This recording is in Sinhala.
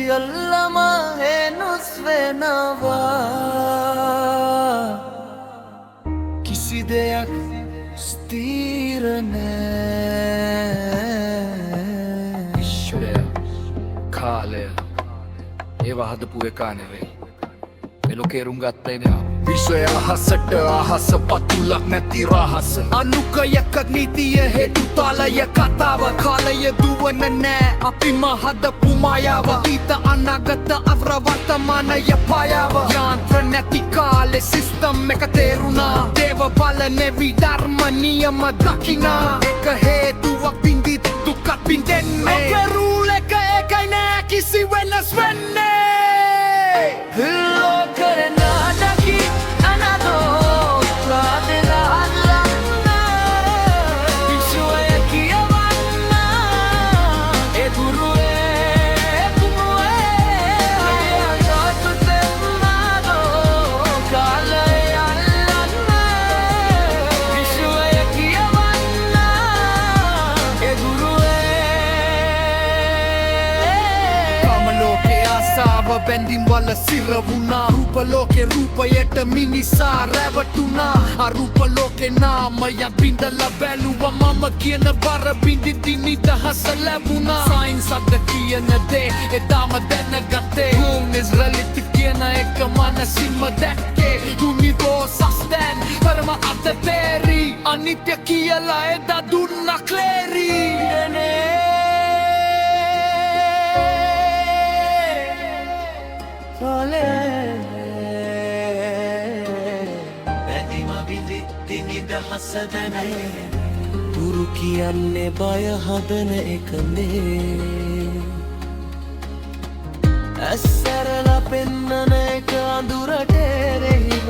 සියල්ලම හේනුස් වෙනවා කිසි දෙයක් ස්ථිර නෑ ଈශ්වරය කාලය ඒවා හදපු එකා නෙවෙයි මේ ලෝකේ රුම් ගත්තා නේ විශ්වය අහසට අහස පතුලක් නැති රහස අනුකයක නීතිය හේතු තාලය කතාව කාලය දුවන නෑ අපිම හදපු මායාව ඊට අනාගත අවර වර්තමානය පායාව යන්ත්‍ර නැති කාලේ සිස්ටම් එක තේරුණා දේව බල නෙවි ධර්ම නියම දකිනා එක හේතුවක් බින්දි දුක බින්දෙන්නේ ඔක රූල් එක එකයි නෑ කිසි වෙනස් වෙන්නේ ලෝකේ නාටකි අනදෝ ප්‍රාදෙරාලන්න විශ්වය කියවන්න ඒ ගුරුවේ පුමුවේ අයතු තෙන්නදෝ කාලය අල්ලන්න විශ්වය කියවන්න ඒ ගුරුවේ කාම ලෝකේ ආසාව බැඳින් වල සිර වුණා රූප ලෝකේ රූපයට මිනිසා රැවටුණා අරූප ලෝකේ නාමය බින්දලා බැලුවා මම කියන බර බින්දිදි නිදහස ලැබුණා සයින්ස් අද කියන දේ එදාම දැනගත්තේ Room is reality කියන එක මනසින්ම දැක්කේ universe දැන් කරම අද තේරි අනිත්‍ය කියලා එදා දුන්නා ක්ලේරි ගුරු කියන්නේ බය හදන එකනේ ඇස්සරලා පෙන්නන එක අඳුරට එරෙහිව